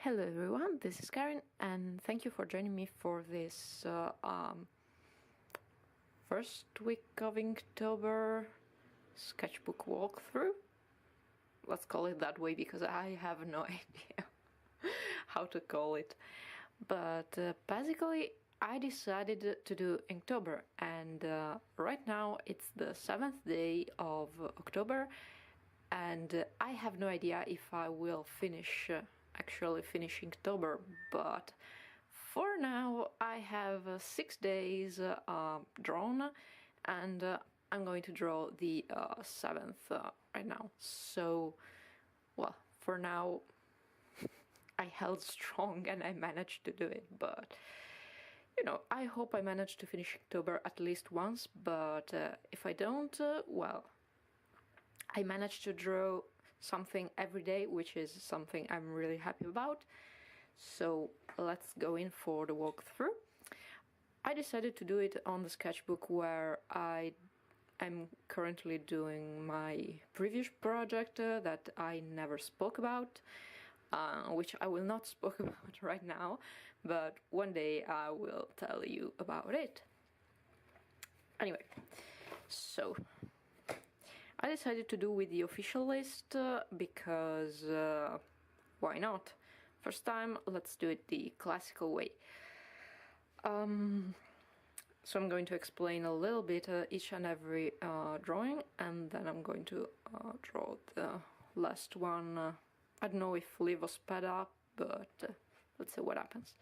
Hello everyone, this is Karen and thank you for joining me for this first week of Inktober sketchbook walkthrough. Let's call it that way because I have no idea how to call it. But basically I decided to do Inktober and right now it's the 7th day of October and I have no idea if I will actually finish Inktober, but for now I have 6 days drawn and I'm going to draw the 7th right now. So, well, for now I held strong and I managed to do it, but you know, I hope I manage to finish Inktober at least once, but if I don't, well, I managed to draw something every day, which is something I'm really happy about. So let's go in for the walkthrough. I decided to do it on the sketchbook where I am currently doing my previous project that I never spoke about, which I will not speak about right now, but one day I will tell you about it. Anyway, so I decided to do with the official list because why not? First time, let's do it the classical way. So I'm going to explain a little bit each and every drawing, and then I'm going to draw the last one. I don't know if Liv was sped up, but let's see what happens.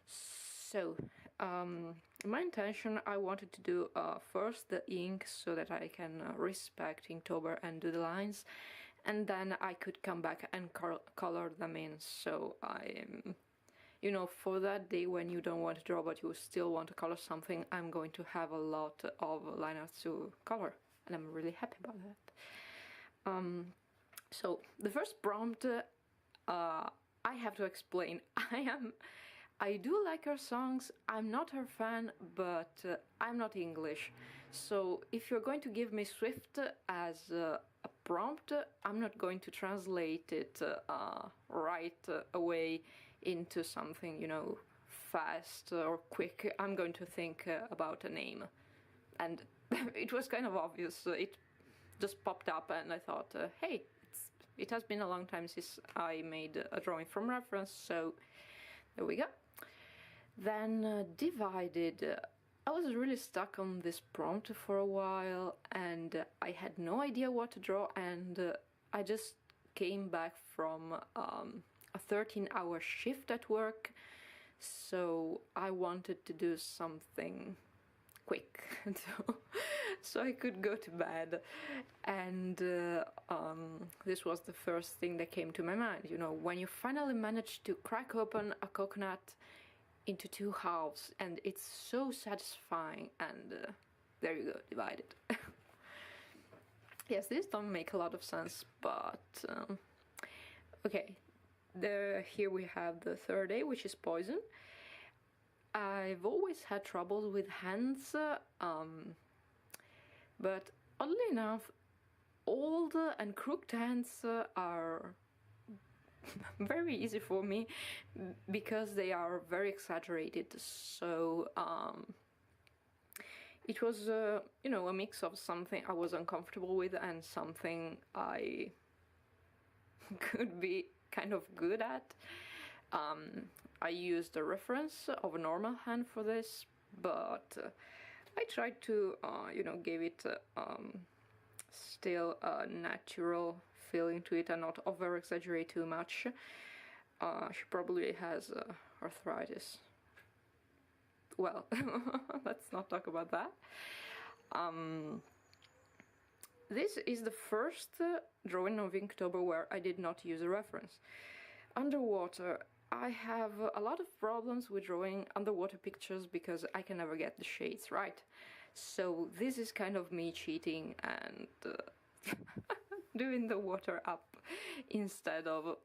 So, my intention, I wanted to do first the ink so that I can respect Inktober and do the lines, and then I could come back and color them in. So you know, for that day when you don't want to draw but you still want to color something, I'm going to have a lot of line arts to color, and I'm really happy about that. So the first prompt, I have to explain. I do like her songs, I'm not her fan, but I'm not English. So if you're going to give me Swift as a prompt, I'm not going to translate it right away into something, you know, fast or quick. I'm going to think about a name. And it was kind of obvious. It just popped up and I thought, hey, it has been a long time since I made a drawing from reference, so there we go. Then divided. I was really stuck on this prompt for a while and I had no idea what to draw, and I just came back from a 13-hour shift at work, so I wanted to do something quick so I could go to bed, and this was the first thing that came to my mind. You know, when you finally manage to crack open a coconut into two halves and it's so satisfying, and there you go, divided. Yes, these don't make a lot of sense, but okay, here we have the third day, which is poison. I've always had trouble with hands, but oddly enough, old and crooked hands are very easy for me because they are very exaggerated. So it was you know, a mix of something I was uncomfortable with and something I could be kind of good at. I used a reference of a normal hand for this, but I tried to you know, give it still a natural feeling to it and not over exaggerate too much. She probably has arthritis. Well, let's not talk about that. This is the first drawing of Inktober where I did not use a reference. Underwater, I have a lot of problems with drawing underwater pictures because I can never get the shades right. So this is kind of me cheating and doing the water up instead of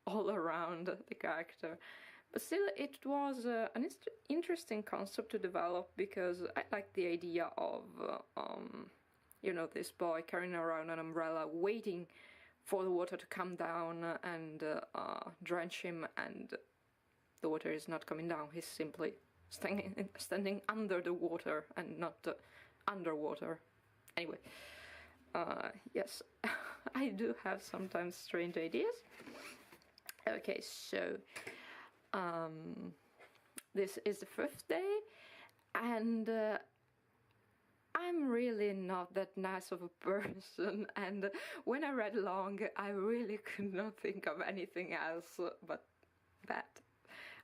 all around the character. But still, it was an interesting concept to develop because I like the idea of, you know, this boy carrying around an umbrella waiting for the water to come down and drench him, and the water is not coming down. He's simply standing under the water and not underwater. Anyway, yes, I do have sometimes strange ideas. Okay, so this is the 5th day, and I'm really not that nice of a person, and when I read along I really could not think of anything else but that.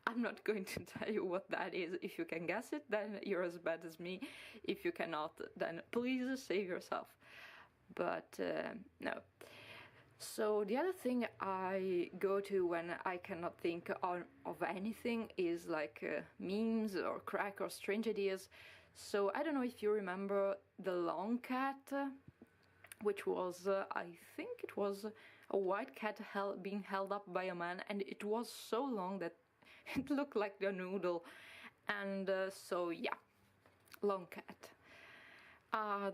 I'm not going to tell you what that is. If you can guess it, then you're as bad as me. If you cannot, then please save yourself. But no. So the other thing I go to when I cannot think of anything is like memes or crack or strange ideas. So I don't know if you remember the long cat, which was, I think it was a white cat being held up by a man, and it was so long that it looked like the noodle. And so yeah, long cat.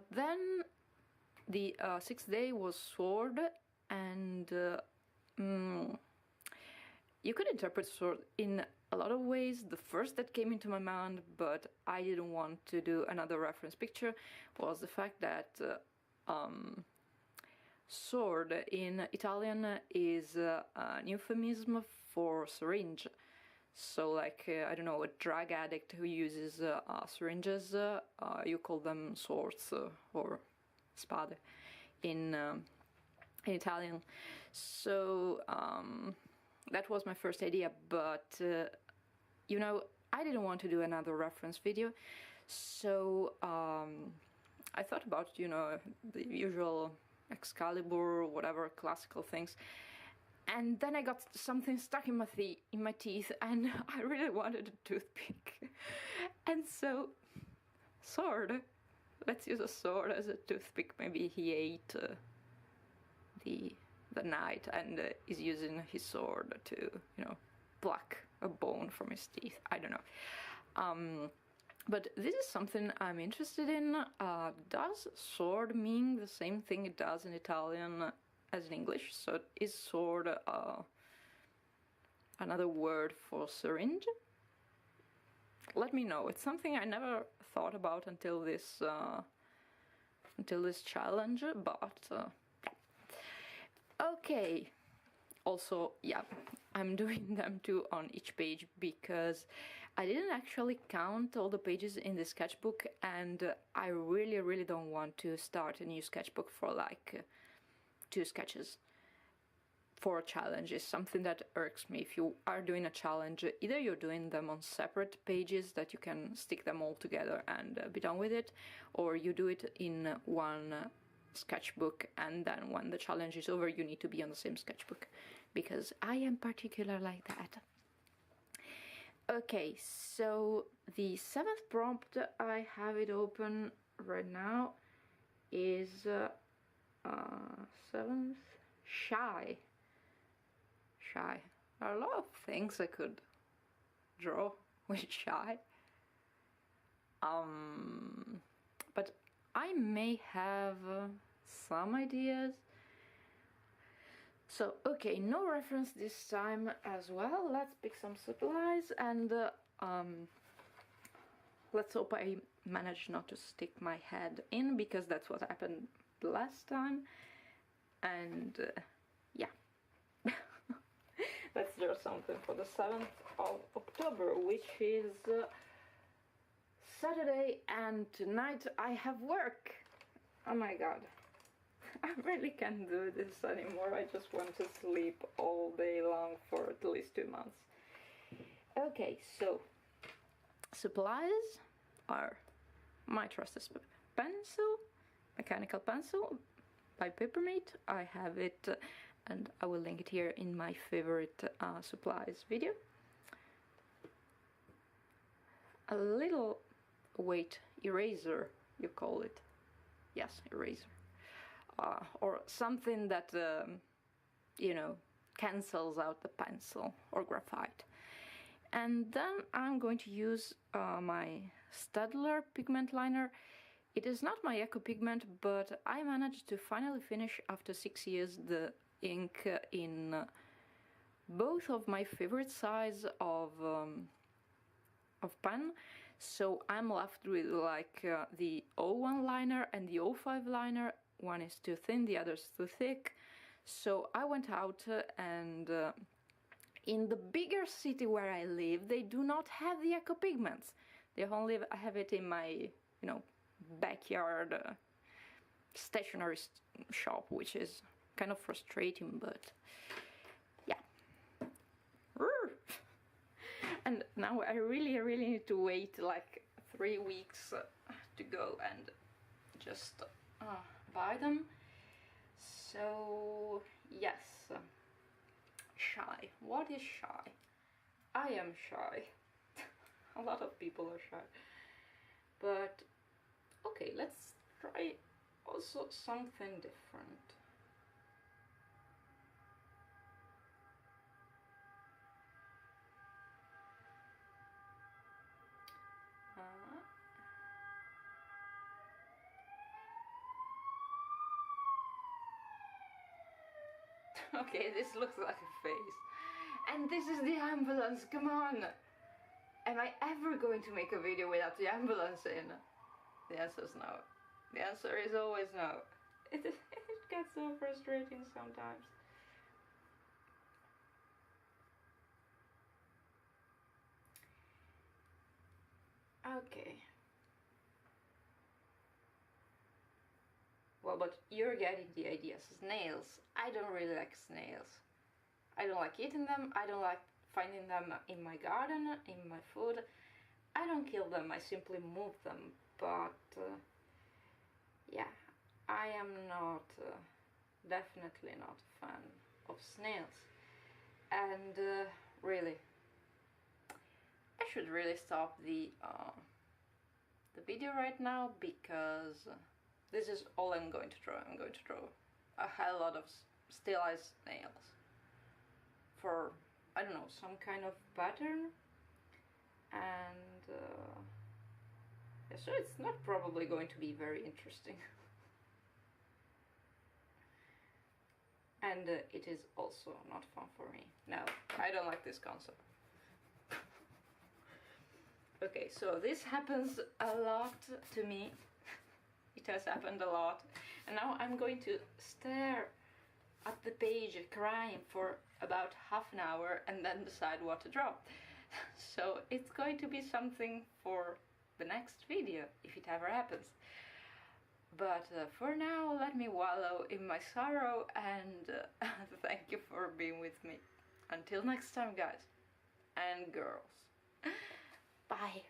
Then the 6th day was sword, and you could interpret sword in a lot of ways. The first that came into my mind, but I didn't want to do another reference picture, was the fact that sword in Italian is an euphemism for syringe. So like, I don't know, a drug addict who uses syringes, you call them swords or spade in Italian. So that was my first idea, but you know, I didn't want to do another reference video, so I thought about, you know, the usual Excalibur, whatever classical things, and then I got something stuck in my teeth, and I really wanted a toothpick, and so sword. Let's use a sword as a toothpick. Maybe he ate the night and is using his sword to, you know, pluck a bone from his teeth. I don't know. But this is something I'm interested in. Does sword mean the same thing it does in Italian as in English? So is sword another word for syringe? Let me know. It's something I never thought about until this challenge, but okay. Also, yeah, I'm doing them too on each page because I didn't actually count all the pages in the sketchbook, and I really don't want to start a new sketchbook for like 2 sketches for a challenge. Is something that irks me. If you are doing a challenge, either you're doing them on separate pages that you can stick them all together and be done with it, or you do it in one sketchbook, and then when the challenge is over you need to be on the same sketchbook, because I am particular like that. Okay, so the 7th prompt, I have it open right now, is 7th, shy. There are a lot of things I could draw with shy, but I may have some ideas. So, okay, no reference this time as well. Let's pick some supplies, and let's hope I manage not to stick my head in, because that's what happened last time. And yeah. Let's draw something for the 7th of October, which is Saturday, and tonight I have work. Oh my god. I really can't do this anymore. I just want to sleep all day long for at least 2 months. Okay, so supplies are my trusted pencil, mechanical pencil by Papermate. I have it, and I will link it here in my favorite supplies video. A little weight eraser, you call it. Yes, eraser. Or something that, you know, cancels out the pencil, or graphite. And then I'm going to use my Staedtler pigment liner. It is not my Eco pigment, but I managed to finally finish, after 6 years, the ink in both of my favorite size of pen, so I'm left with like the O1 liner and the O5 liner. One is too thin, the other is too thick. So I went out and in the bigger city where I live, they do not have the Eco Pigments. They only have it in my, you know, backyard stationery shop, which is kind of frustrating, but yeah. And now I really need to wait like 3 weeks to go and just buy them. So yes, shy. What is shy? I am shy. A lot of people are shy. But okay, let's try also something different. Okay, this looks like a face. And this is the ambulance, come on! Am I ever going to make a video without the ambulance in? The answer is no. The answer is always no. It gets so frustrating sometimes. Okay. Well, but you're getting the idea. Snails. I don't really like snails. I don't like eating them. I don't like finding them in my garden, in my food. I don't kill them. I simply move them. But yeah, I am not, definitely not a fan of snails. And really, I should really stop the video right now, because this is all I'm going to draw. I'm going to draw a hell lot of stylized nails for, I don't know, some kind of pattern. And yeah, so it's not probably going to be very interesting. And it is also not fun for me. No, I don't like this concept. Okay, so this happens a lot to me. It has happened a lot. And now I'm going to stare at the page crying for about half an hour and then decide what to draw. So it's going to be something for the next video, if it ever happens. But for now, let me wallow in my sorrow, and thank you for being with me. Until next time, guys and girls. Bye.